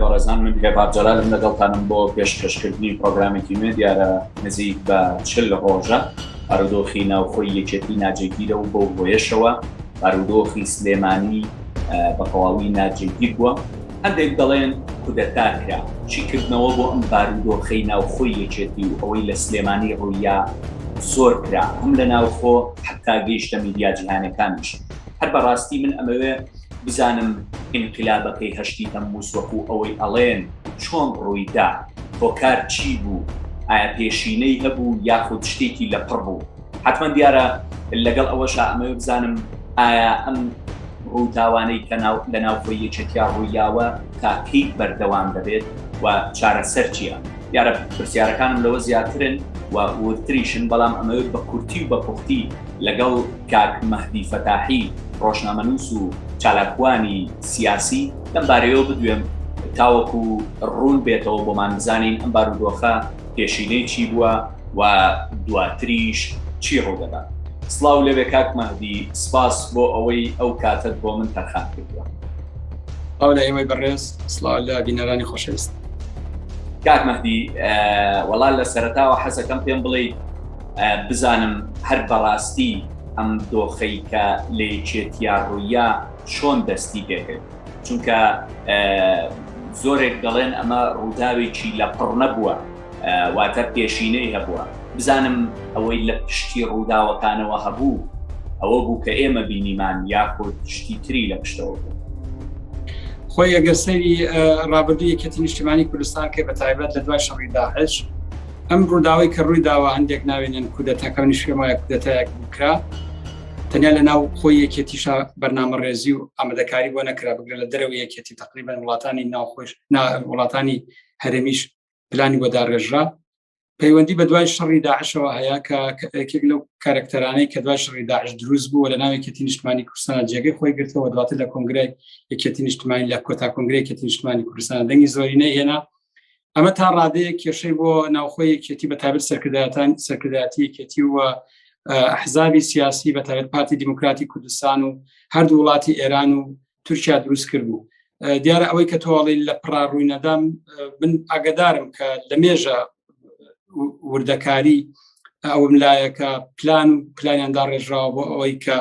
بەڕێزان من هێبات جەلالم لەگەڵتانم بۆ پێشکەشکردنی پرۆگرامێکی نوێ دیارە نزیک بە 40 ڕۆژە بارودۆخی ناوخۆی یەکێتی ناجێگیرە و بەو بۆیەشەوە بارودۆخی سلێمانی بە تەواوی ناجێگیر بووە. هەندێک دەڵێن کودەتا کرا چیکردنەوە بۆ ئەم بارودۆخەی ناوخۆی یەکێتی و ئەوەی لە سلێمانی ڕوویا زۆر کرا هەم لە ناوخۆ حتا گەیشتە میدیا جیهانیەکانیش. هەر بەڕاستی من ئەمەوێ بزانم ئینقلابەکەی هەشتی تەمموز وەکو ئەوەی ئەڵێن چۆن ڕوویدا، هۆکار چی بوو، ئایا پێشینەی هەبوو یاخود شتێکی لەپڕ بوو. حتمما دیارە لەگەڵ ئەوەشە ئەمەوێ بزانم ئایا ئەم ڕووداوانەی کە لە ناوخۆی یەکێتیا ڕوویاوە کاکەی بەردەوام دەبێت و چارەسەر چییە. دیارە پرسیارەکانم لەوە زیاترن و ورتریشن، بەڵام ئەمەوێت بە کورتی و بە پوختی لەگەڵ کاک مەهدی فەتاحی ڕۆژنامەنووس و چالاکوانی سیاسی لەم بارەیەوە بدوێم تاوەکو ڕوون بێتەوە بۆمان بزانین ئەم بارودۆخە پێشینەی چی بووە و دواتریش چی ڕوودەدات. سڵاو لەبێ کاک مەهدی، سپاس بۆ ئەوەی ئەو کاتت بۆ من تەرخان کردووە. ئەو لە ئێمەی بەڕێز، سڵاو لە بینەرانی خۆشەویست. کاک مەهدی، وەڵا لە سەرەتاوە حەزەکەم پێم بڵێ بزانم هەر بەڕاستی ئەم دۆخەی کە لە یەکێتیا ڕوویا چۆن دەستی پێکرد، چونکە زۆرێک دەڵێن ئەمە ڕووداوێکی لەپڕ نەبووە، واتە پێشینەی هەبووە. بزانم ئەوەی لە پشتی ڕووداوەکانەوە هەبوو ئەوە بوو کە ئێمە بینیمان یاخود شتی تری لە پشتەوە بوو. خۆی ئەگەر سەری ڕابردووی یەکێتی نیشتیمانی کوردستان کە بە تایبەت لە دوای شەڕی داعش ئەم ڕووداوەی کە ڕووی داوە هەندێک ناوێنن کودەتاکە نیشتیمانە کودەتایەک بکرا، تەنیا لە ناو خۆی یەکێتیشا بەرنامەڕێزی و ئامادەکاری بۆ نەکرا بگرە لە دەرەوە یەکێتی تقریبان وڵاتانی ناوخۆش وڵاتانی هەرێمیش پلانی بۆ داڕێژرا. پەیوەندی بە دوای شەڕی داعشەوە هەیە کە یەکێک لەو کارکتەرانەی کە دوای شەڕی داعش دروست بووە لە ناو یەکێتی نیشتیمانی کوردستان جێگەی خۆی گرتەوە، دواتر لە کۆنگرەی یەکێتی نیشتیمانی لە کۆتا کۆنگرەی یەکێتی نیشتیمانی کوردستان دەنگی زۆری نەهێنا. ئەمە تا ڕادەیە کێشەی بۆ ناوخۆی یەکێتی بە تایبەت سەرکردایەتی یەکێتی و ئەحزابی سیاسی بە تایبەت پارتی دیموکراتی کوردستان و هەردوو وڵاتی ئێران و تورکیا دروست کرد بوو. دیارە ئەوەی کە تۆڵی لە پڕاڕووی نەدام، من ئاگدارم کە لە مێژە وردەکاری ئەوم لایەکە پلانیاندا ڕێژراوە بۆ ئەوەی کە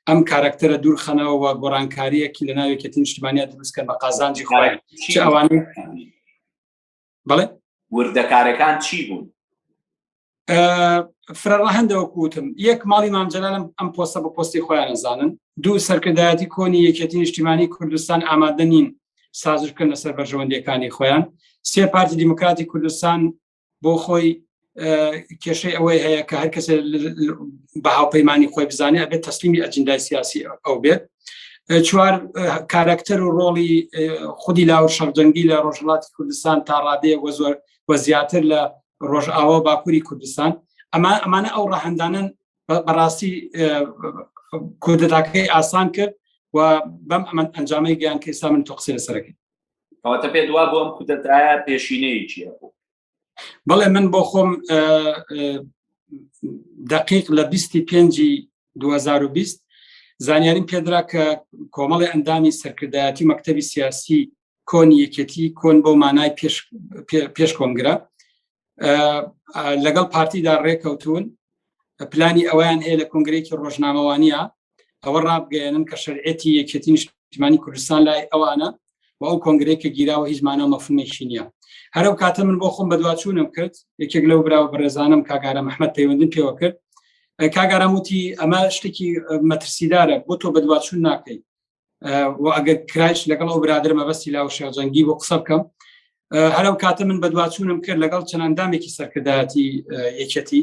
ئەم کارکتەرە دوورخەنەوە و گۆڕانکاریەکی لە ناو یەکێتی نیشتیمانیە دروستکەن بە قازانجی خۆی. چ ئەوانەی بەڵێ وردەکارەکان چی بوون؟ فرەڕە هەندەوە کوتم، یەک ماڵی مام جەلالم ئەم پۆستە بە پۆستی خۆیان نەزانن، دوو سەرکردایەتی کۆنی یەکێتی نیشتیمانی کوردستان ئامادە نین سازشکردن لەسەر بەرژەوەندیەکانی خۆیان، سێ پارتی دیموکراتی کوردستان بۆ خۆی کێشەی ئەوەی هەیە کە هەر کەسێ بە هاوپەیمانی خۆی بزانێ ئەبێت تەسلیمی ئەجندای سیاسی ئەو بێت. چوار کارکتەر و ڕۆڵی خودی لاور شەڕجەنگی لە ڕۆژهەڵاتی کوردستان تا ڕادەیە وە زیاتر لە ڕۆژئاوا باکووری کوردستان. ئەمانە ئەو ڕەهەندانن بەڕاستی کودەتاکەی ئاسان کرد و بەم ئەمە ئەنجامەی گەیان کە ئێستا من تۆ قسەی لەسەرەکەی. کەواتە پێ دوا بۆ ئەم کودەتایە پێشینەیەکی هەبوو؟ بەڵێ من بۆ خۆم دقیق لە 25/2020 زانیاریم پێدرا کە کۆمەڵی ئەندامی سەرکردایەتی مەکتەبی سیاسی کۆنی یەکێتی کۆن بۆ مانای پێش کۆنگرە لەگەڵ پارتیدا ڕێکەوتون، پلانی ئەویان هەیە لە کۆنگرەیەکی ڕۆژنامەوانیە ئەوە ڕابگەێنن کە شەرعەتی یەکێتی نیشتیمانی کوردستان لای ئەوانە و ئەو کۆنگرەیەکە گیراوە هیچ مانە و مەفهومێکی نییە. هەرو کاتە من بۆ خۆم بەدواچوونم کرد، یەکێک لەو براوە بەڕێزانم کاگارە محەممەد پەیوەندیم پێوە کرد، کاگارەم وتی ئەمە شتێکی مەترسیدارە بۆ تۆ بەدواچوون ناکەی و ئەگەر کرایش لەگەڵ ئەو برادر مەبەستی لاو شێرجەنگی بۆ قسە بکەم. هەرو کاتە من بەدواچوونم کرد لەگەڵ چەند ئەندامێکی سەرکردایەتی یەکێتی،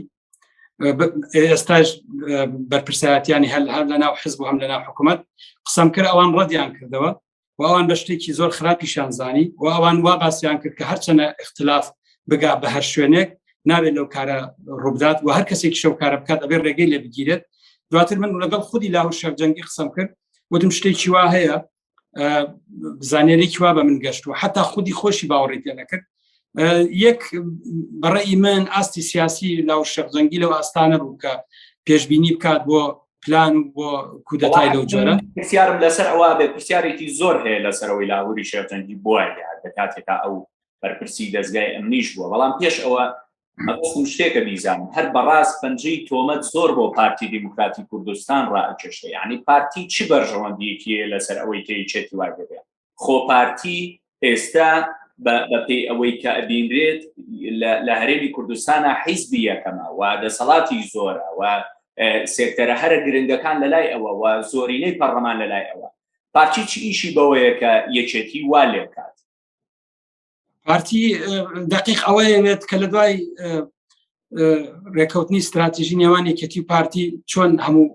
ئێستاش بەرپرسایەتیانی هەر لە ناو حزب و هەم لە ناو حکوومەت قسەم کرد، ئەوان ڕەدیان کردەوە و ئەوان بە شتێکی زۆر خراپیشان زانی و ئەوان وا باسییان کرد کە هەرچەنە اختلاف بگا بە هەر شوێنێک نابێت لەو کارە ڕووبدات و هەر کەسێکی شەو کارە بکات ئەبێ ڕێگەی لێ بگیرێت. دواتر من لەگەڵ خودی لاهور شێرجەنگی قسەم کرد، وتم شتێکی وا هەیە، زانێرێکی وا بە من گەشت و حتا خودی خۆشی باوەڕی پێ نەکرد. یەک بەڕێی من ئاستی سیاسی لاهور شێرجەنگی لەو ئاستانە بوو کە پێشبینی بکات بۆ پلان بۆ کودەتای لەو جۆرە پرسیارم لەسەر ئەوە بێ پرسیارێکی زۆر هەیە لەسەرەوەی لاوەری شێرجەنگی بووە لە کاتێکا ئەو بەرپرسی دەستگای ئەمنیش بووە بەڵام پێش ئەوە مەبەستم شتێکە بیزانم هەر بەڕاست پەنجەی تۆمەت زۆر بۆ پارتی دیموکراتی کوردستان ڕائەکێشێ یعنی پارتی چی بەرژەوەندیەکیە لەسەر ئەوەی تێیچێتی وای دەبێت خۆ پارتی ئێستا بەپێی ئەوەی کە ئەبینرێت لە هەرێمی کوردستانە حیزبی یەکەمە و دەسەڵاتی زۆرە و سێکتەرە هەرە گرنگەکان لەلای ئەوە و زۆرینەی پەرلەمان لەلای ئەوە پارتی چی ئیشی بەوەیە کە یەکێتی وا لێ بکات پارتی دقیق ئەوەیەوێت کە لە دوای ڕێکەوتنی استراتیژی نێوان یەکێتی و پارتی چۆن هەموو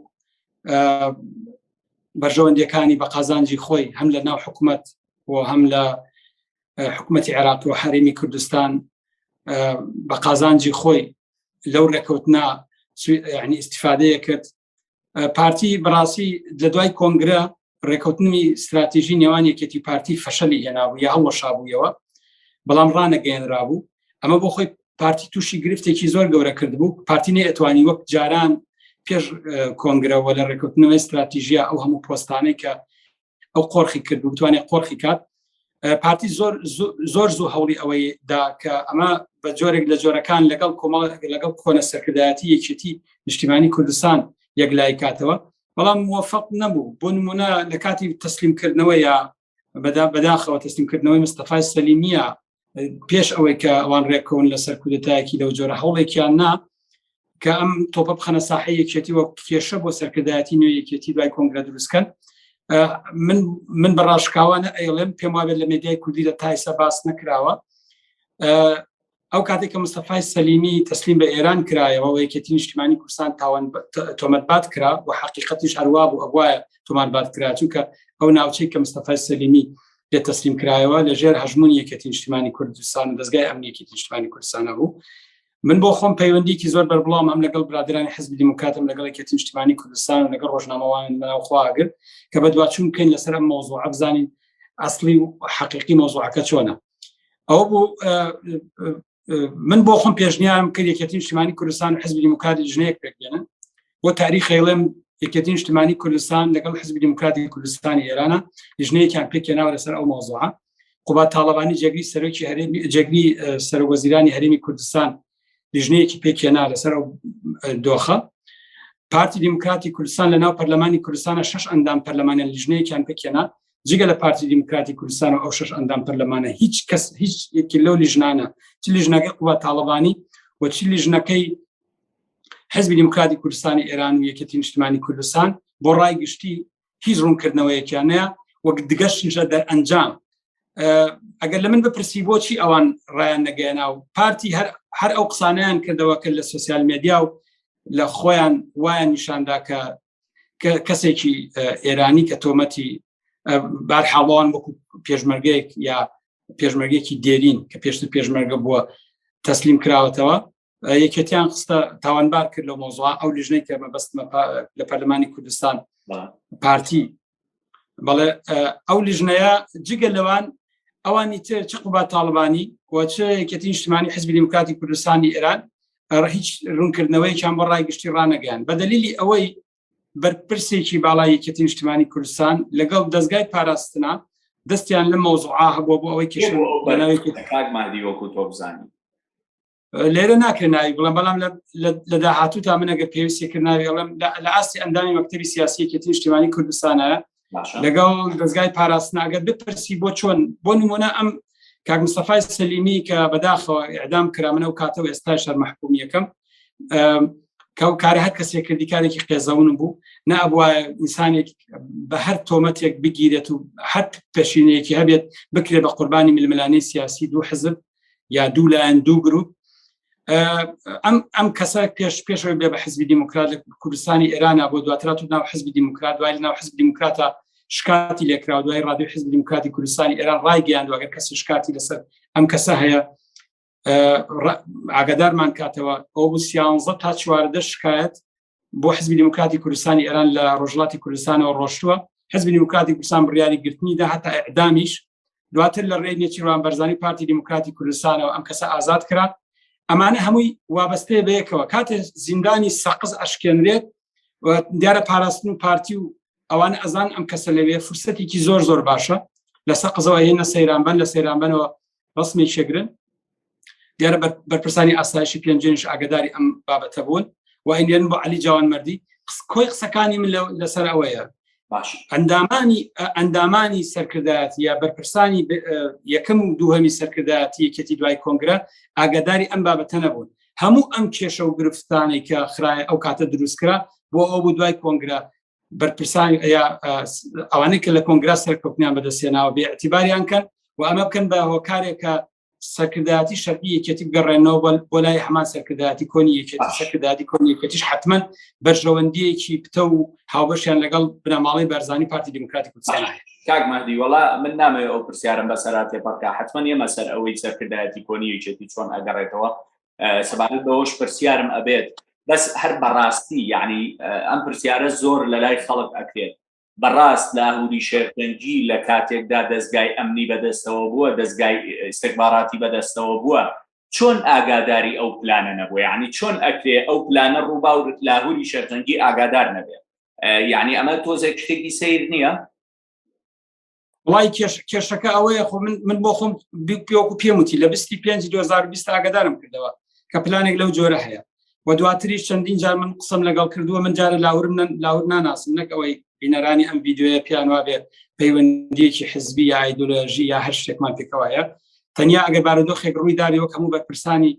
بەرژەوەندیەکانی بە قازانجی خۆی هەم لە ناو حکوومەت و هەم لە حکوومەتی عێراق و هەرێمی کوردستان بە قازانجی خۆی لەو ڕێکەوتنا یعنی استیفادەیە کرد پارتی بەڕاستی لە دوای کۆنگرە ڕێکەوتنی استراتیژی نێوان یەکێتی پارتی فەشەلی هێنابوو یا هەڵوەشابوویەوە بەڵام ڕانەگەێنرابوو ئەمە بۆ خۆی پارتی تووشی گرفتێکی زۆر گەورە کردبوو پارتی نەیەتوانی وەک جاران پێش کۆنگرەوە لە ڕێکەوتنەوەی استراتیژیا ئەو هەموو پۆستانەی کە ئەو قۆرخی کردبوو بتوانێت قۆرخی کات پارتی زۆر زوو هەوڵی ئەوەی دا کە ئەمە بە جۆرێک لە جۆرەکان لەگەڵ کۆنە سەرکردایەتی یەکێتی نیشتیمانی کوردستان یەکلای کاتەوە بەڵام موفق نەبوو بۆ نمونە لە کاتی تەسلیمکردنەوە یا بەداخەوە تەسلیمکردنەوەی مستەفای سەلیمیە پێش ئەوەی کە ئەوان ڕێکەون لەسەر کودەتایەکی لەو جۆرە هەوڵێکیان نا کە ئەم تۆپە بخەنە ساحەی یەکێتی وە کێشە بۆ سەرکردایەتی نوێ یەکێتی دوای کۆنگرە دروستکەن من بەڕاشکاوانە ئەیڵێم پێم وابێت لە مێدیای کوردی لە تایسە باس نەکراوە ئەو کاتێک کە مستەفای سەلیمی تەسلیم بە ئێران کرایەوە و یەکێتی نیشتیمانی کوردستان تۆمەتبات کرا و حقیقەتیش هەروە بوو ئەوایە تۆمەتبات کرا چونکە ئەو ناوچەی کە مستەفای سەلیمی لێ تەسلیم کرایەوە لەژێر هەژمونی یەکێتی نیشتیمانی کوردستان و دەستگای ئەمنی یەکێتی نیشتیمانی کوردستانە بوو من بۆ خۆم پەیوەندیکی زۆر بەربڵام هەم لەگەڵ برادرانی حزبی دیموکراتم لەگەڵ یەکێتی نیشتیمانی کوردستان و لەگەڵ ڕۆژنامەوان ناوخواگر کە بەدواچوون بکەین لەسەر ئەم مۆزوعە بزانین ئەسڵی و حقیقی مۆزوعەکە چۆنە ئەوە بوو من بۆ خۆم پێشنیارم کرد یەکێتی نیشتیمانی کوردستان و حزبی دیموکراتی ژنەیەک پێکدێنن بۆ تاریخی ئێڵێم یەکێتی نیشتیمانی کوردستان لەگەڵ حزبی دیموکراتی کوردستانی ئێرانە ژنەیەکیان پێکێناوە لەسەر ئەو مۆزوعە قوبات تاڵەبانی جێگری سەرۆکی هەرێمی جێگری سەرۆکوەزیرانی هەرێمی کوردستان لیژنەیەکی پێکێنا لەسەر ئەو دۆخە پارتی دیموکراتی کوردستان لە ناو پەرلەمانی کوردستانە 6 ئەندام پەرلەمانیان لیژنەیەکیان پێکێنا جگە لە پارتی دیموکراتی کوردستان و ئەو 6 ئەندام پەرلەمانە هیچ کەس هیچ یەکی لەو لیژنانە چ لیژنەکەی قوبات تاڵەبانی و چ لیژنەکەی حزبی دیموکراتی کوردستانی ئێران و یەکێتی نیشتیمانی کوردستان بۆ ڕای گشتی هیچ ڕوونکردنەوەیەکیانەیە وەک دگەشتیشە دەرئەنجام ئەگەر لە من بپرسی بۆچی ئەوان ڕایان نەگەیەنا و پارتی هەر ئەو قسانیان کردەوە کە لە سوسیال مێدیا و لە خۆیان وایان نیشاندا کە کەسێکی ئێرانی کە تۆمەتی بارحاڵان وەکو پێشمەرگەیەک یا پێشمەرگێکی دێرین کە پێشتر پێشمەرگە بووە تەسلیم کراوەتەوە یەکێتیان خستە تاوانبار کرد لە مۆزوعە ئەو لیژنەی کە مەبەستمە لە پەرلەمانی کوردستان پارتی بەڵێ ئەو لیژنەیە جگە لەوان ئەوانی تر چ قوبات تاڵبانی و چ یەکێتی نیشتیمانی حزبی دیموکراتی کوردستانی ئێران هیچ ڕوونکردنەوەیان بۆ ڕای گشتی ڕانەگەیان بە دەلیلی ئەوەی بەرپرسێکی باڵای یەکێتی نیشتیمانی کوردستان لەگەڵ دەستگای پاراستنا دەستیان لە مۆزوعە هەبووە بۆ ئەوەی کێشە کاگمادیوەکو تۆ بزانی لێرە ناکردناوی بڵم بەڵام لە داهاتوو تا منەگە پێویستی کردناوی ئەڵم لە ئاستی ئەندامی مەکتەبی سیاسی یەکێتی نیشتیمانی کوردستانە لەگەڵ دەستگای پاراستنا ئەگەر بپرسی بۆ چۆن بۆ نمونە ئەم کاک مستەفای سەلیمی کە بەداخەوە ئیعدام کرا منە و کاتەوە ئێستا شەر مەحکوم یەکەم کارە هەر کەسێک کردی کارێکی قێزەون بوو نەبووە ئینسانێک بە هەر تۆمەتێک بگیرێت و هەر پێشینەیەکی هەبێت بکرێت بە قوربانی ململانەی سیاسی دوو حزب یا دوو لایەن دوو گروپ ئەم کەسە پێشەوەی بێ بە حزبی دیموکرات لە کوردستانی ئێرانە بۆ دواترات و ناو حزبی دیموکرات دوای ناو حزبی دیموکراتە شکاتی لێکرا دوای ڕادیۆ حزبی دیموکراتی کوردستانی ئێران ڕایگەیاند ئەگەر کەس شکاتی لەسەر ئەم کەسە هەیە ئاگادارمان کاتەوە ئەو بوو 11 تا 14 شکایەت بۆ حزبی دیموکراتی کوردستانی ئێران لە ڕۆژهەڵاتی کوردستانەوە ڕۆشتووە حزبی دیموکراتی کوردستان بڕیاری گرتنیدا هەتا ئیعدامیش دواتر لە ڕێی نێچیروان بەرزانی پارتی دیموکراتی کوردستانەوە ئەم کەسە ئازاد کرا ئەمانە هەمووی وابەستەیە بەیەکەوە کاتێ زیندانی سەقز ئەشکێنرێت دیارە پاراستن و پارتی و ئەوان ئەزان ئەم کەسە لەوێ فرسەتێکی زۆر باشە لەسەر قزەوە هێنە سەیرانبەن لە سەیرانبەنەوە ڕسمی شێگرن دیارە بەرپرسانی ئاسایشی پێنجێنش ئاگداری ئەم بابەتە بوون و ئەینێن بۆ عەلی جاوانمەردی کۆی قسەکانی من لەسەر ئەوەیە ئەندامانی سەرکردایەتی یا بەرپرسانی یەکەم و دووهەمی سەرکردایەتی یەکێتی دوای کۆنگرە ئاگداری ئەم بابەتە نەبوون هەموو ئەم کێشە و گرفتانەی کە خراە ئەو کاتە دروستکرا بۆ ئەو بوو دوای کۆنگرە بەرپرسانی ئەوانەی کە لە کۆنگرا سەرکەوتنیان بەدەستێناوە بێ ئەتیباریان کەن و ئەمە بکەن بە هۆکارێکە سەرکردایەتی شەرعی یەکێتی بگەڕێنەوە بۆ لای هەمان سەرکردایەتی کۆنی یەکێتی سەرکردایەتی کۆنی یەکێتیش حتمەن بەرژەوەندیەکی پتە و هاوبەشیان لەگەڵ بنەماڵی بەرزانی پارتی دموکراتی کوردستان کاک مەهدی وەڵا من نامەوێت ئەو پرسیارم بەسەرات تێپەکە حتمەن ئێمە سەر ئەوەی سەرکردایەتی کۆنی یەکێتی چۆن ئەگەڕێتەوە سەبارەت بەوەش پرسیارم ئەبێت بەس هەر بەڕاستی یعنی ئەم پرسیارە زۆر لە لای خەڵک ئەکرێت بەڕاست لاهوری شێرپەنجی لە کاتێکدا دەستگای ئەمنی بەدەستەوە بووە دەستگای استخباراتی بەدەستەوە بووە چۆن ئاگاداری ئەو پلانە نەبووە یعنی چۆن ئەکرێ ئەو پلانە ڕووباو لاهوری شێرپەنجی ئاگادار نەبێت یعنی ئەمە تۆزێک شتێکی سیر نییە وڵای کێشەکە ئەوەیە خۆ من بۆ خۆم پێوەکو پێم وتی لە 25 2020 ئاگادارم کردەوە کە پلانێک لەو جۆرە هەیە و دواتریش چەندین جار من قسم لەگەڵ کردووە من جارە لاور ناناسم نەکەوەی بینەرانی ئەم ڤیدیۆیە پیان وابێ پەیوەندیەکی حزبی یا ئایدۆلۆژی یا هەر شتێکمان پێکەوەیە تەنیا ئەگەر بارودۆخێک ڕووی داریەوە هەموو بەرپرسانی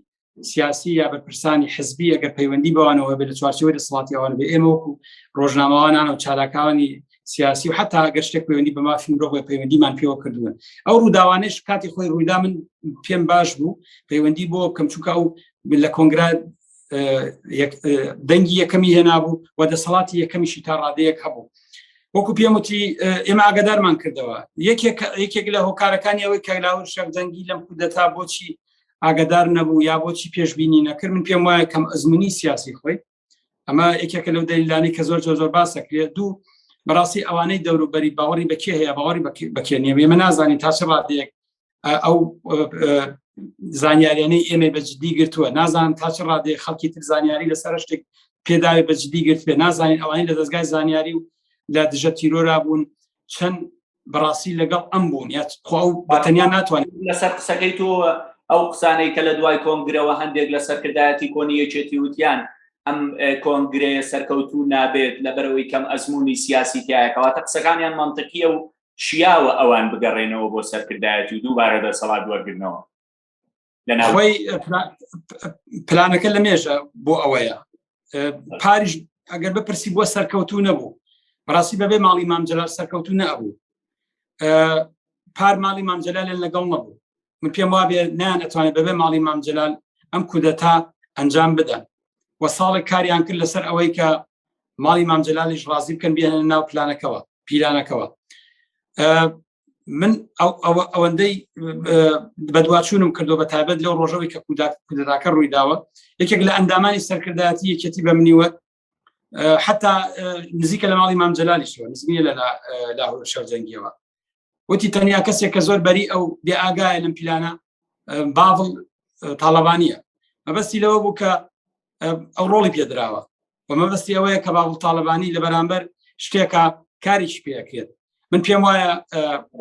سیاسی یا بەرپرسانی حزبی ئەگەر پەیوەندی بەوانەوە بێت لە چوارچەوەی دەسەڵاتیەوان بێ ئێمە وەکو ڕۆژنامەوانان و چالاکانی سیاسی و حتا ئەگەر شتێک پەیوەندی بە مافی مرۆڤ پەیوەندیمان پێوە کردوون ئەو ڕووداوانەیەش کاتی خۆی ڕوویدا من پێم باش بوو پەیوەندی بۆ بکەم چونکە ئەو لە کۆنگرا دەنگی یەکەمی هێنابوو و دەسەڵاتی یەکەمیشی تا ڕادەیەک هەبوو وەکو پێم وتی ئێمە ئاگادارمان کردەوە یەکێک لە هۆکارەکانی ئەوەی کە لاور شەفجەنگی لەم کودەتا بۆچی ئاگادار نەبوو یا بۆچی پێشبینی نەکرد من پێم وایە کەم ئەزمموی سیاسی خۆی ئەمە یەکێکە لەو دەلیلانەی کە زۆر باسەکرێت دوو بەڕاستی ئەوانەی دەوروبەری باوەڕی بەکێ هەیە باوەڕی بەکێ نییە ئێمە نازانین تا چ ڕادەیەک ئەو زانیاریانەی ئێمە بەجددی گرتووە نازانین تا چ ڕادەیەک خەڵکی تر زانیاری لەسەر شتێک پێداوێ بەجددی گرتوێ نازانین ئەوانەی لە دەستگای زانیاری و لە دژە تیرۆرا بوون چەند بەڕاستی لەگەڵ ئەم بوون یا خۆ بەتەنیا ناتوانین لەسەر قسەکەی تۆ ئەو قسانەی کە لە دوای کۆنگرەوە هەندێک لە سەرکردایەتی کۆنی یەکێتی وتیان ئەم کۆنگرێ سەرکەوتوو نابێت لەبەرەوەی کەم ئەزمموی سیاسی تایەکەواتە قسەکانیان منطقیە و شیاوە ئەوان بگەڕێنەوە بۆ سەرکردایەتی و دووبارە دەسەڵات وەرگرتنەوە لەناوی پلانەکە لە مێژە بۆ ئەوەیە پاریش ئەگەر بپرسی بۆ سەرکەوتوو نەبوو بەڕاستی بەبێ ماڵی مام جەلال سەرکەوتوو نەبوو پار ماڵی مام جەلال لەگەڵ نەبوو من پێم وابێ نیان ئەتوانێت بەبێ ماڵی مام جەلال ئەم کودەتا ئەنجام بدەن و ساڵێک کاریان کرد لەسەر ئەوەی کە ماڵی مام جەلالیش ڕازی بکەن بێنە ناو پیلانەکەوە من ئەوەندەی بەدواچوونم کردو بە تایبەت لەو ڕۆژەوەی کە کودەتاکە ڕوویداوە یەکێک لە ئەندامانی سەرکردایەتی یەکێتی بە منیوە حتا نزیکە لە ماڵی مام جەلالیشەوە نزمیە لە لاهور شەرجەنگیەوە وتی تەنیا کەسێک کە زۆر بەری ئەو بێ ئاگایە لەم پیلانە باڵ تاڵەبانیە مەبەستی لەوە بوو کە ئەو ڕۆڵی پێدراوە و مەبەستی ئەوەیە کە باڵ تاڵەبانی لە بەرامبەر شتێکە کاریش پێکرێت من پێم وایە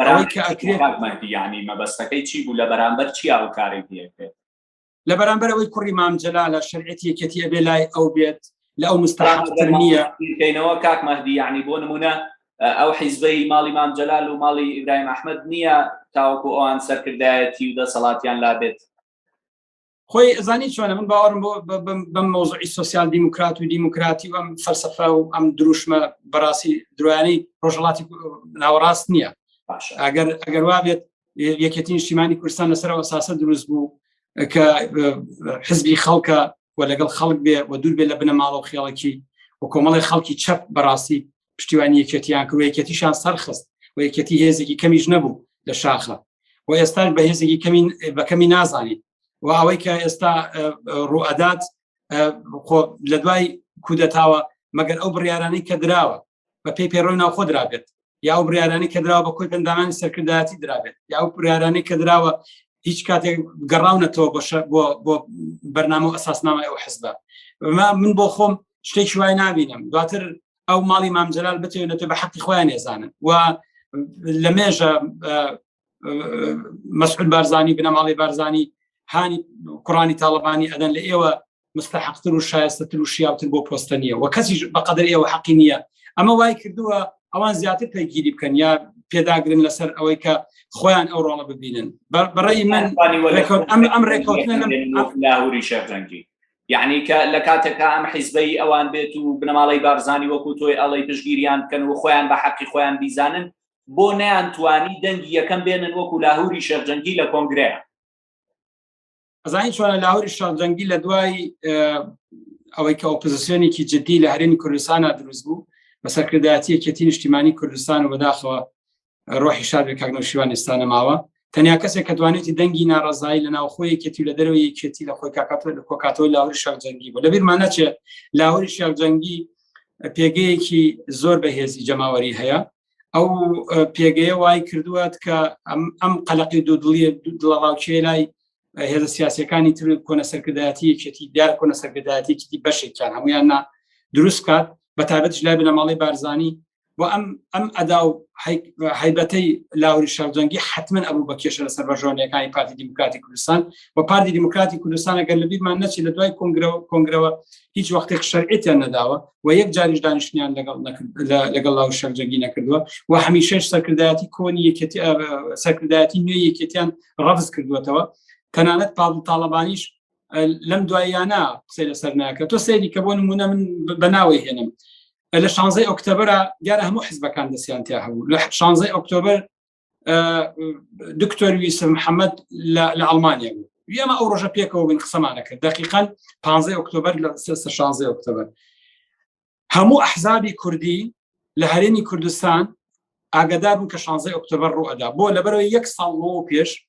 ئەوەی کە ئەکرێت یعنی مەبەستەکەی چی بوو لە بەرامبەر چی ئەو کاری پێکرێت لە بەرامبەر ئەوەی کوڕی مام جەلالە شەرعەتی یەکێتی ئەبێ لای ئەو بێت لە ئەو مستحقتر نییە کەینەوە کاک مەهدی یعنی بۆ نمونە ئەو حیزبەی ماڵی مام جەلال و ماڵی ئیبراهیم ئەحمەد نییە تاوەکو ئەوان سەرکردایەتی و دەسەڵاتیان لابێت خۆی ئەزانی چۆنە من باوەڕم بەم مۆزوعی سۆسیال دیموکرات و دیموکراتی و ئەم فەلسەفە و ئەم دروشمە بەڕاستی درۆیانەی ڕۆژهەڵاتی ناوەڕاست نییە ئەگەر وابێت یەکێتی نیشتیمانی کوردستان لەسەر ئەساسە دروست بوو کە حزبی خەڵکە و لەگەڵ خەڵک بێ و دوور بێ لە بنە ماڵە و خێڵێکی و کۆمەڵی خەڵکی چەپ بەڕاستی پشتیوانی یەکێتیان کرد و یەکێتیشان سەرخست و یەکێتی هێزێکی کەمیش نەبوو لە شاخە و ئێستاش بە هێزێکی بەکەمی نازانیت و ئەوەی کە ئێستا ڕوئەدات لە دوای کودەتاوە مەگەر ئەو بڕیارانەی کە دراوە بە پێی پێڕۆی ناوخۆ درابێت یا ئەو بڕیارانەی کە دراوە بە کۆی پەندامانی سەرکردایەتی درابێت یا ئەو بڕیارانەی کە دراوە هیچ کاتێک گەڕاونەتەوە بۆ بەرنامە و ئەساسنامە ئەو حزبە من بۆ خۆم شتێکی وای نبینم دواتر ئەو ماڵی مامجلال بتێنێتە بە حەقی خۆیان ێزانن و لە مێژە مەسعود بارزانی بنەماڵی بارزانی هانی کوڕانی تاڵبانی ئەدەن لە ئێوە مستحقتر و شایستەتر و شیاوتر بۆ پۆستە نییە و کەسی بەقەدر ئێوە حەقی نییە ئەمە وای کردووە ئەوان زیاتر پێگیری بکەن یا پێداگرن لەسەر ئەوەی کە خۆیان ئەو ڕۆڵە ببینن بەڕێی من ئەم ڕێکەوتنە لاهوری شێرجەنگی یعنی کە لە کاتێکا ئەم حیزبەی ئەوان بێت و بنەماڵی بارزانی وەکو تۆی ئەڵەی پشگیریان بکەن و خۆیان بە حەقی خۆیان بیزانن بۆ نەیانتوانی دەنگی یەکەم بێنن وەکو لاهوری شێرجەنگی لە کۆنگرەیە ئەزانی چۆنە لاهوری شێرجەنگی لە دوای ئەوەی کە ئۆپۆزیسیۆنێکی جدی لە هەرێمی کوردستانە دروست بوو بە سەرکردایەتی یەکێتی نیشتیمانی کوردستان و بەداخەوە ڕۆحی شاد بێ کاک نەوشیروان ئێستانە ماوە تەنیا کەسێک کە توانێتی دەنگی ناڕەزایی لە ناوخۆی یەکێتی و لە دەرەوەی یەکێتی لە خۆی کۆکاتەوەی لاهوری شێرجەنگی بوو لەبیرمان نەچێت لاهوری شێرجەنگی پێگەیەکی زۆر بەهێزی جەماوەری هەیە ئەو پێگەیە وای کردووە کە ئەم قەلەقی دوودڵیە دڵەڕاوچێ لای هێزە سیاسیەکانی تر کۆنە سەرکردایەتی یەکێتی دیار کۆنە سەرکردایەتیەکی بەشێکیان هەمویان دروست کات بە تایبەتیش لای بنەماڵی بارزانی و ئەم ئەدا و هەیبەتەی لاهوری شێرجەنگی حتمما ئەبوو بە کێشە لەسەر بەرژەوەنیەکانی پارتی دیموکراتی کوردستان و پارتی دیموکراتی کوردستان ئەگەر لەبیرمان نەچێت لە دوای کۆنگرەوە هیچ وەختێک شەرعیتیان نەداوە و یەک جاریش دانیشتنیان لەگەڵ لاهوری شێرجەنگی نەکردووە و هەمیشەش سەرکردایەتی کۆنی سەرکردایەتی نوێی یەکێتیان ڕەفز کردووەتەوە تەنانەت تاڵبانیش لەم دواییانە قسەی لەسەر ناکە تۆ سەیری کە بۆ نمونە من بەناوی هێنم لە 16 ئۆکتۆبرە دیارە هەموو حیزبەکان دەستیان تیا هەبوو لە 16 ئۆکتۆبر دکتۆر یوسف محەممەد لە ئەڵمانیا بوو ئێمە ئەو ڕۆژە پێکەوە بن قسەمانە کرد دقیقاً 15 ئۆکتۆبر لە 16 ئۆکتۆبر هەموو ئەحزابی کوردی لە هەرێمی کوردستان ئاگادار بوون کە 16 ئۆکتۆبر ڕوئەدا بۆ لەبەرەوەی یەک ساڵ پێش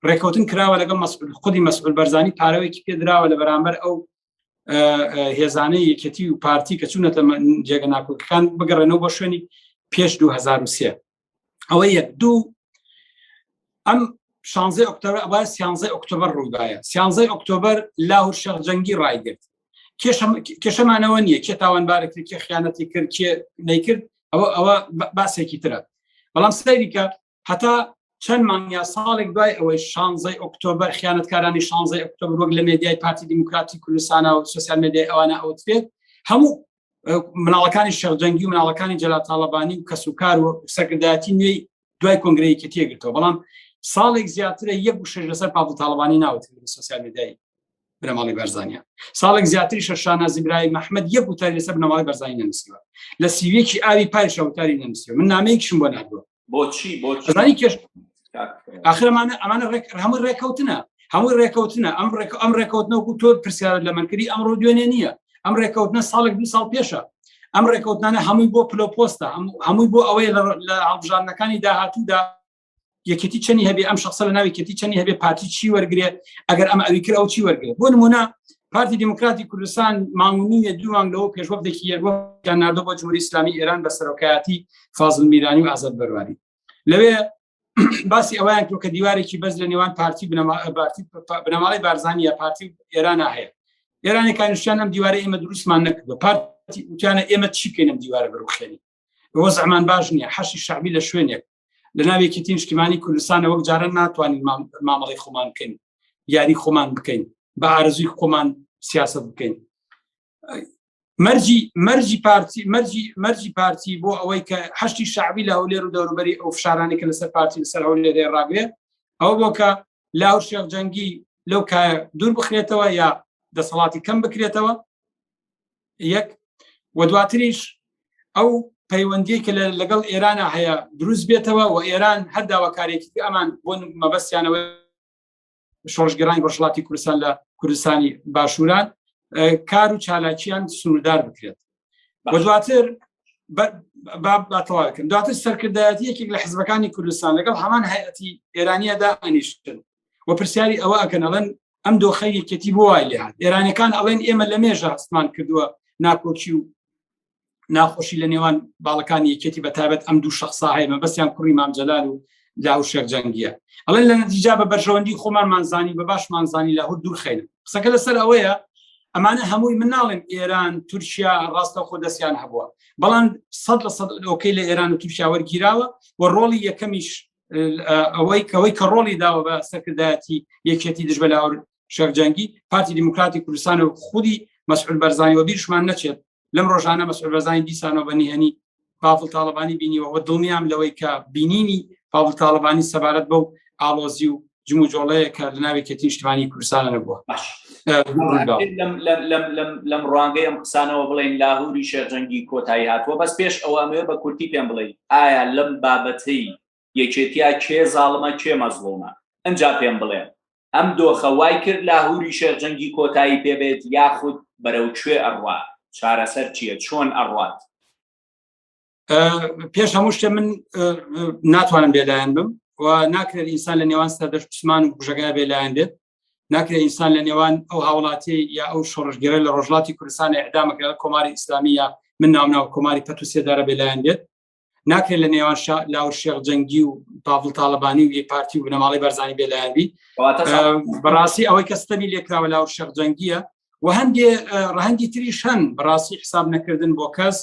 ڕێکەوتن کراوە لەگەڵ خودی مەسعود بەرزانی پارەوەیکی پێدراوە لە بەرامبەر ئەو هێزانەی یەکێتی و پارتی کە چوونەتە جێگە ناکۆکەکان بگەڕێنەوە بۆ شوێنی پێش 2003 ئەوە یەک دوو ئەم 16 ئۆکتۆبر ئەوە 13 ئۆکتۆبر ڕوودایە 13 ئۆکتۆبر لاهور شێرجەنگی ڕایگرت کێشەمانەوە نییە کێ تاوانبارێکی کێ خیانەتی کرد کێ نەیکرد ئەوە باسێکی ترە بەڵام سەیری کە هەتا چەند مانگیا ساڵێک دوای ئەوەی 16 ئۆکتۆبر خیانەتکارانی 16 ئۆکتۆبر وەک لە مێدیای پارتی دیموکراتی کوردستانە و سوسیال مێدیای ئەوانە ئەوترێت هەموو مناڵەکانی شێرجەنگی و مناڵەکانی جەلال تاڵەبانی و کەسوکار و سەرکردایەتی نوێی دوای کۆنگرەیەکی تێگرتەوە بەڵام ساڵێک زیاترە 1.6 لەسەر پاڵ تاڵەبانی ناوترێت لە سوسیال مێدیای بنەماڵی بەرزانیە ساڵێک زیاتری شەشانە زیبرای محەممەد یەک وتاری لەسەر بنەماڵی بەرزانی نەنووسیوە لە سیوێکی ئاوی پایشە وتاری نەنووسیوە من نامەیەکیشم بۆ نردووە بۆچی کێش ئاخرمانە ئەمانە هەموو ڕێکەوتنە ئەم ڕێکەوتنەوەکو تۆ پرسیارە لە منکردی ئەمڕۆ دوێنێ نییە ئەم ڕێکەوتنە ساڵێک 2 ساڵ پێشە ئەم ڕێکەوتنانە هەمووی بۆ پلۆپۆستە هەمووی بۆ ئەوەی لە هەڵبژاردنەکانی داهاتوودا یەکێتی چەنی هەبێ ئەم شخصە لە ناوی یەکێتی چەنی هەبێ پارتی چی وەرگێ ئەگەر ئەمە ئەوی کرد ئەو چی وەرگێت بۆ نمونە پارتی دیموکراتی کوردستان مانگونیە 2 مانگ لەوە پێشوەفتێکی یەکیان ناردۆ بۆ جمهوری ئیسلامی ئێران بە سەرۆکایەتی فازڵ میرانی و ئازاد بەرواری لەوێ باسی ئەویان کە دیوارێکی بەز لە نێوان پارتی بنەماڵی بارزانی یا پارتی ئێرانە هەیە ئێرانەکانیشیان ئەم دیوارە ئێمە دروستمان نەکردووە پارتی وتیانە ئێمە چی بکەین ئەم دیوارە بڕوخێنی وەزعمان باش نییە حەشی شعبی لە شوێنێک لە ناوی یەکێتی نیشتیمانی کوردستانە وەک جارە ناتوانین مامەڵی خۆمان بکەین یاری خۆمان بکەین بە ئارەزووی خۆمان سیاست بکەین مەرجی پارتی بۆ ئەوەی کە حەشتی شعبی لە هەولێر و دەوروبەری ئەو فشارانی کە لەسەر پارتی لەسەر هەولێر ڕاگرێت ئەوە بۆ کە لاهور شێرجەنگی لەو کایە دوور بخرێتەوە یا دەسەڵاتی کەم بکرێتەوە یەک و دواتریش ئەو پەیوەندی کە لەگەڵ ئێرانە هەیە دروست بێتەوە و ئێران هەر داواکارێکی ئەمان بۆ مەبەستیانەوە شۆڕژگەڕانی ڕۆژهەڵاتی کوردستان لە کوردستانی باشووران کار و چالاکیان سنووردار بکرێت و دواتر باتەواوەکەن دواتر سەرکردایەتی یەکێک لە حیزبەکانی کوردستان لەگەڵ هەمان هەیەتی ئێرانیەدا ئەنیشتن و پرسیاری ئەوە ئەکەن ئەڵێن ئەم دۆخەی یەکێتی بۆ وای لێ هات ئێرانەکان ئەڵێن ئێمە لە مێژە هەستمان کردووە ناکۆکی و ناخۆشی لە نێوان باڵەکانی یەکێتی بە تایبەت ئەم دوو شەخصا هەیە مەبەستیان کوڕی مامجەلال و لاهور شێرجەنگیە ئەڵێن لە نەتیجا بە بەرژەوەندی خۆمان مانزانی بە باش مانزانی لاهور دوور خەینن قسەکە لەسەر ئەوەیە ئەمانە هەمووی مناڵێن ئێران تورکیا ڕاستەخۆ دەستیان هەبووە بەڵام 100% ئۆکەی لە ئێران و تورکیا وەرگیراوە و ڕۆڵی یەکەمیش ئەوەی کە ڕۆڵی داوە بە سەرکردایەتی یەکێتی دژ بە لاوەڕ شێخ پارتی دیموکراتی کوردستان و خودی مەسعود بەرزانی و بیرشمان نەچێت لەم ڕۆژانە مەسعود بەرزانی دیسانەوە بەنهێنی پاڤڵ تاڵەبانی بینیوە و دڵنیام لەوەی کە بینینی پاڤڵ تاڵەبانی سەبارەت بەو ئاڵۆزی و جموجۆڵەیە کە لە ناوی یەکێتی نیشتیمانی کوردستانە نەبووە. لەم ڕوانگەی ئەم قسانەوە بڵێن لاهوری شێرجەنگی کۆتایی هاتووە بەس پێش ئەوەمەوە بە کورتی پێم بڵێ ئایا لەم بابەتەی یەکێتیا کێ زاڵمە کێ مەزڵومە ئەنجا پێم بڵێ ئەم دۆخە وای کرد لاهوری شێرجەنگی کۆتایی پێبێت یاخود بەرەو کوێ ئەڕوا چارەسەر چییە چۆن ئەڕوات؟ پێش هەموو شتێ من ناتوانم بێلایەن بم و ناکرێت ئینسان لە نێوان سەردەشت پسمان و بژەکە بێلایەن بێت ناکرێت ئینسان لە نێوان ئەو هاوڵاتی یا ئەو شۆڕژگەرە لە ڕۆژڵاتی کوردستان ئێعدامەکە کۆماری ئیسلامیە من ناو کۆماری پەت و سێدارە بێلایەن بێت ناکرێت لە نێوان لاوەڕ شێخجەنگی و پاڤڵ تاڵەبانی و یەک پارتی و بنەماڵی بەرزانی بێلایەن بی بەڕاستی ئەوەی کە ستەمی لێکراوە لاوەڕ شێخجەنگیە و ڕەهەندی تریش هەن بەڕاستی حساب نەکردن بۆ کەس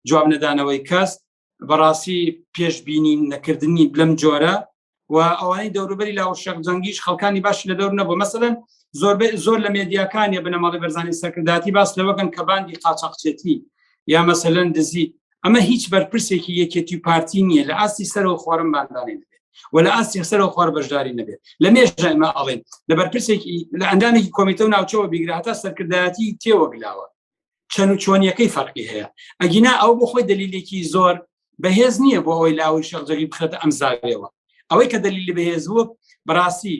جواب نەدانەوەی کەس بەڕاستی پێشبینی نەکردنی بلەم جۆرە و ئەوانەی دەوروبەری لاوەڕ شێخجەنگیش خەڵکانی باش لە دەور نەبوو مەسەلەن زۆر لە مێدیاکانی بنەماڵی بەرزانی سەرکردایەتی باس لەوەکەن کە باندی قاچاقچێتی یا مەسەلەن دزی ئەمە هیچ بەرپرسێکی یەکێتی و پارتی نییە لە ئاستی سەرەوە خوارم باندانی نەبێت و لە ئاستی سەرەوە خوار بەشداری نەبێت لە مێژە ئەمە ئەڵێن لە بەرپرسێکی لە ئەندامێکی کۆمیتە و ناوچەوە بیگرە هەتا سەرکردایەتی تێوەگلاوە چەند و چۆنیەکەی فەرقی هەیە ئەگینا ئەو بۆ خۆی دلیلێکی زۆر بەهێز نییە بۆ ئەوەی لاوەڕ شێخجەنگی بخرێتە ئەم زاویەوە ئەوەی کە دلیلی بەهێز بووە بەڕاستی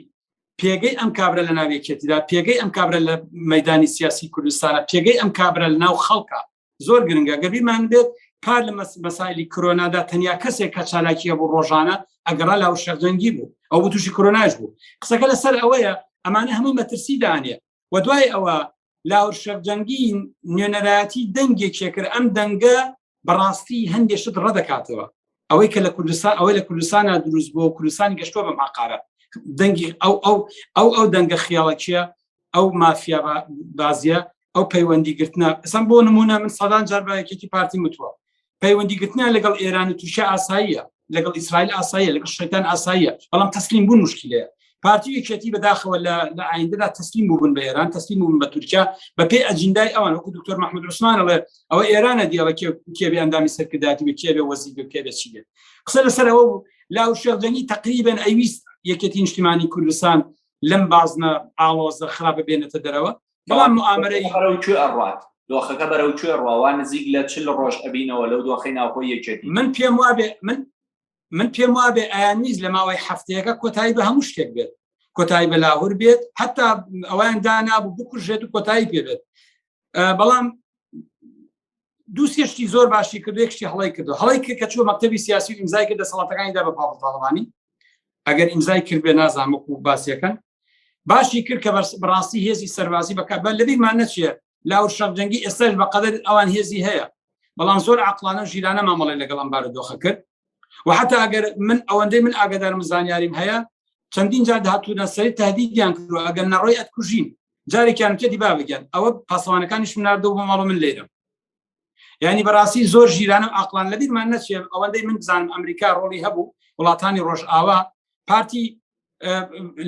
پێگەی ئەم کابرا لە ناو یەکێتیدا پێگەی ئەم کابرا لە مەیدانی سیاسی کوردستانە پێگەی ئەم کابرا لە ناو خەڵکە زۆر گرنگە گەبیرمان بێت پار لە مەسایلی کۆرۆنادا تەنیا کەسێک کە چالاکیە بۆ ڕۆژانە ئەگەڕا لاوەڕ شێخجەنگی بوو ئەو بۆ تووشی کۆرۆناش بوو قسەکە لەسەر ئەوەیە ئەمانە هەمووی مەترسی دانێ و دوای ئەوە لاوەڕ شێخجەنگی نوێنەرایەتی دەنگێکێ کرد ئەم دەنگە بەڕاستی هەندێشت ڕەدەکاتەوە ئەوەی کە لە کوردستان ئەوەی لە کوردستانە دروست بۆ کوردستانی گەشتووە بەم عقارە دەنگی ئەو دەنگە خیاڵەکیە ئەو مافیا بازیە ئەو پەیوەندیگرتنە ئەسەم بۆ نمونە من سەدان جار بە یەکێتی پارتی متووە پەیوەندیگرتنیان لەگەڵ ئێران و تووشیا ئاساییە لەگەڵ ئیسرائیل ئاساییە لەگەڵ شەیتان ئاساییە بەڵام تەسلیم بوون مشکلەیە پارتی یەکێتی بەداخەوە لە ئایندەدا تەسلیم بوون بە ئێران تەسلیم بوون بە تورکیا بە پێی ئەجندای ئەوان وەکو دکتۆر محمود عوسمان ئەڵێ ئەوە ئێرانە دیەوە کێبێ ئەندامی سەرکردایەتی بێ کێبێ وەزیر بێ کێبێ چی بێت قسە لەسەر ئەوە بوو لاوەڕ شێخجەنگی تەقریبەن ئەویست یەکێتی نیشتیمانی کوردستان لەم بازنە ئاڵۆزە خراپە بێنێتە دەرەوە بەڵام موامەرەی بەرەوکوێ ئەڕوات دۆخەکە بەرەوکوێ ڕواوە نزیک لە 40 ڕۆژ ئەبینەوە لەو دۆخەی ناوخۆی یەکێتی من پێم وابێ ئایا نیز لە ماوەی هەفتەیەکە کۆتایی بە هەموو شتێک بێت کۆتایی بە لاهور بێت حتا ئەویان دانابوو بکوژێت و کۆتایی پێبێت بەڵام دوو سێشتی زۆر باشی کردو یەکشتی هەڵی کردو هەڵی کە چوە مەکتەبی سیاسی و ئیمزای کردە سەڵاتەکانیدا بە پاڤڵ تاڵەبانی ئەگەر ئیمزای کرد بێ نازانم وەکو باسیەکەن باشی کرد کە بەڕاستی هێزی سەربازی بەکار بە لەبیرمان نەچێت لاوەڕ شێخجەنگی ئێستاش بەقەدەر ئەوان هێزی هەیە بەڵام زۆر عەقڵانە و ژیرانە مامەڵێ لەگەڵ ئەم بارودۆخە کرد و حتا ئەگەر من ئەوەندەی من ئاگادارم زانیاریم هەیە چەندین جار هاتوونە سەری تهدیدیان کردووە ئەگەر نەڕۆی ئەتکوژین جارێکیان کێتی با بگەن ئەوە پاسەوانەکانیش ناردەوە بۆ ماڵە من لێرە یعنی بەڕاستی زۆر ژیرانە و عەقڵان لەبیرمان نەچێت ئەوەندەی من بزانم ئەمریکا ڕۆڵی هەبوو وڵاتانی ڕۆژئاوا پارتی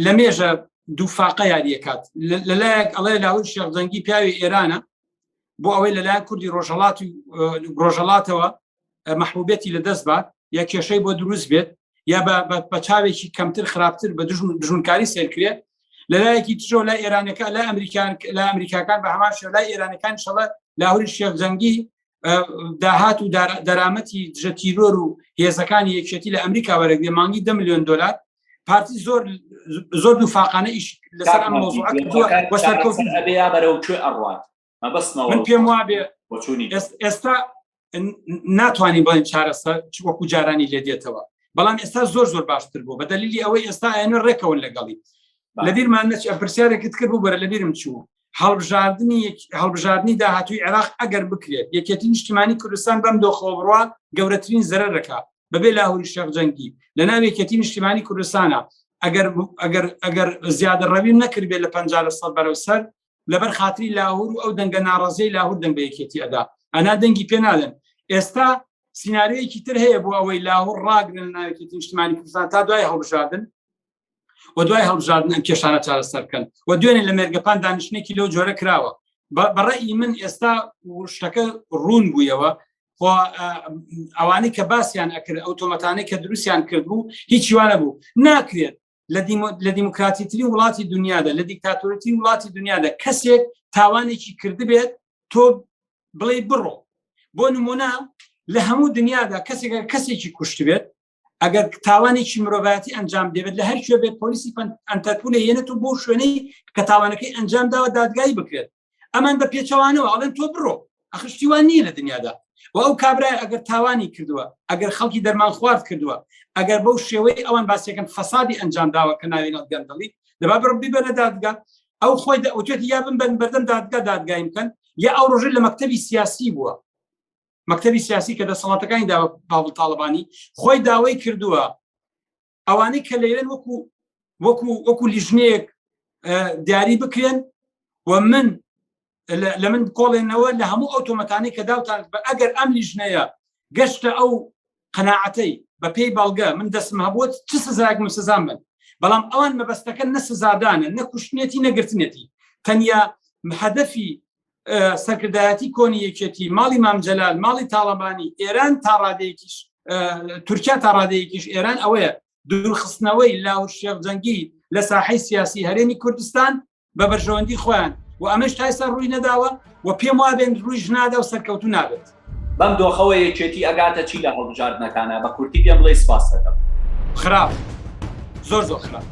لە مێژە دووفاقە یاریەکات لەلایەک ئەڵێ لاوەڕ شێخجەنگی پیاوی ئێرانە بۆ ئەوەی لەلایەن کوردی ڕۆژهەڵاتەوە محبوبێتی لەدەست بات یا کێشەی بۆ دروست بێت یا بە چاوێکی کەمتر خراپتر بە دژمنکاری سێرکرێت لەلایەکی ترۆ لای ئێرانەکە لای ئەمریکاکان بە هەمان شێوە لای ئێرانەکان شەڵە لاوەڕ شێخجەنگی داهات و دەرامەتی دژە تیرۆر و هێزەکانی یەکێتی لە ئەمریکا وەرەگرێ مانگی 10 ملیۆن دۆلار پارتی زۆر دووفاقانە ئیش لەسەر ئەم مۆزوعە کردووە وەسەرکەوتن ئەبێ بەرەوکوێ ئەڕوات من پێم وابێ ئێستا ناتوانین بڵێن چارەسەر وەکو جارانی لێ دێتەوە بەڵام ئێستا زۆر باشتر بوو بە دەلیلی ئەوەی ئێستا ئەێنە ڕێکەون لەگەڵی لەبیرمان نەچ پرسیارێکت کرد بوو بەرە لەبیرم چوو هەڵبژاردننی داهاتووی عێراق ئەگەر بکرێت یەکێتی نیشتیمانی کوردستان بەم دۆخەوە بڕوا گەورەترین زەرەرەکە بەبێ لاهوری شێخجەنگی لە ناو یەکێتی نیشتیمانی کوردستانە ئەگەر زیادە ڕەوی نەکرد بێت لە 50% بەرەو سەر لەبەر خاتری لاهور و ئەو دەنگە ناڕەزەی لاهور دەنگ بە یەکێتی ئەدا ئەنا دەنگی پێ نادەن. ئێستا سیناریۆیەکی تر هەیە بۆ ئەوەی لاهور ڕاگرن ناوێتی نیشتیمانی کوردستان تا دوای هەڵبژاردن و دوای هەڵبژاردن ئەم کێشانە چارەسەر بکەن و دوێنێ لە مێرگەپان دانیشتنێکی لەو جۆرە کراوە. بەڕێی من ئێستا شتەکە ڕوون بوویەوە ئەوانەی کە باسییان ئەکرد ئەوتۆمەتانەی کە دروستیان کردبوو هیچی وانە بوو ناکرێت لە دیموکراتیترین وڵاتی دنیادا لە دیکتاتۆرەتی وڵاتی دنیادا کەسێک تاوانێکی کردبێت تۆ بڵێ بڕۆ. بۆ نمونە لە هەموو دنیادا کەسێکی کوشت بێت ئەگەر تاوانێکی مرۆڤایەتی ئەنجام دەبێت لە هەر کوێ بێت پۆلیسی ئەنتەرپۆل هێنێت و بۆ شوێنەی کە تاوانەکەی ئەنجام داوە دادگایی بکرێت. ئەمان بە پێچەوانەوە ئەڵێن تۆ بڕۆ ئەخشتیوان نییە لە دنیادا. و ئەو کابرای ئەگەر تاوانی کردووە ئەگەر خەڵکی دەرمان خوارد کردووە ئەگەر بەو شێوەی ئەوان باسیەکەن فەسادی ئەنجام داوە کە ناوێنەوە گەندەڵی دەبا بڕبی بەنە دادگا ئەو خۆی ئەوتێت یا بن بەردەم دادگای بکەن یا ئەو ڕۆژێ لە مەکتەبی سیاسی بووە مەکتەبی سیاسی کە دەسەڵاتەکانی داوە باوڵ تاڵبانی خۆی داوای کردووە ئەوانەی کە لەیرن وەکو لیژنەیەک دیاری بکرێن و من لە من کۆڵێنەوە لە هەموو ئۆتۆمەتانی کە داوتان ئەگەر ئەم لیژنەیە گەشتە ئەو قەناعەتەی بە پێی بەڵگە من دەستم هەبووە چ سزایەکم سزام بن بەڵام ئەوان مەبەستەکە نە سزادانە نەکوشتنێتی نەگرتنێتی تەنیا هەدەفی سەرکردایەتی کۆنی یەکێتی ماڵی مام جەلال ماڵی تاڵەبانی ئێران تا ڕادەیەکیش تورکیا تا ڕادەیەکیش ئێران ئەوەیە دوورخستنەوەی لاوور شێخجەنگی لە ساحەی سیاسی هەرێمی کوردستان بە بەرژەوەندی خۆیان و ئەمەش تایسا ڕووی نەداوە و پێم وابێن ڕووی ژنادا و سەرکەوتو نابێت. بەم دۆخەوە یەکێتی ئەگاتە چی لە هەڵبژاردنەکانە بە کورتی پێم بڵێ سپاس دەکەم. خراپ زۆر خراپ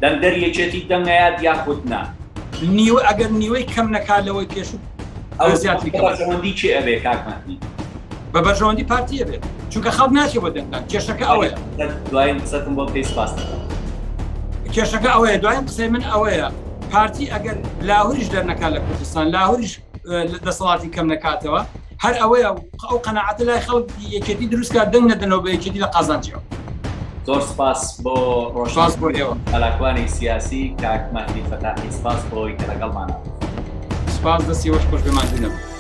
دەنگەر یەکێتی دەنگەیات یاخود نا نیوە ئەگەر نیوەی کەم نەکات لەوەی پێش ئەو زیاتری بەرژەوەندی چی ئەبێ کاکمەتی بە بەرژەوەندی پارتیە بێت چونکە خەڵک ناچێت بۆ دەنگدان کێشەکە ئەوەیە. دوایین قسەتم بۆ پێی سپاس دەکەم. کێشەکە ئەوەیە دوایین قسەی من ئەوەیە پارتی ئەگەر لاهوریش دەرنەکات لە کوردستان لاهوریش دەسەڵاتی کەم نەکاتەوە هەر ئەوەیە ئەو قەناعەتە لای خەڵک یەکێتی دروستکات دەنگ نەدەنەوە بە یەکێتی لە قازانجیەوە. زۆر سپاس بۆ ڕۆژباس بۆ ئێوە ئەلاکوانی سیاسی کاک مەهدی فەتاحی سپاس بۆی کە لەگەڵمانە. سپاس دەستی وەش خۆش بێمان بینەوە.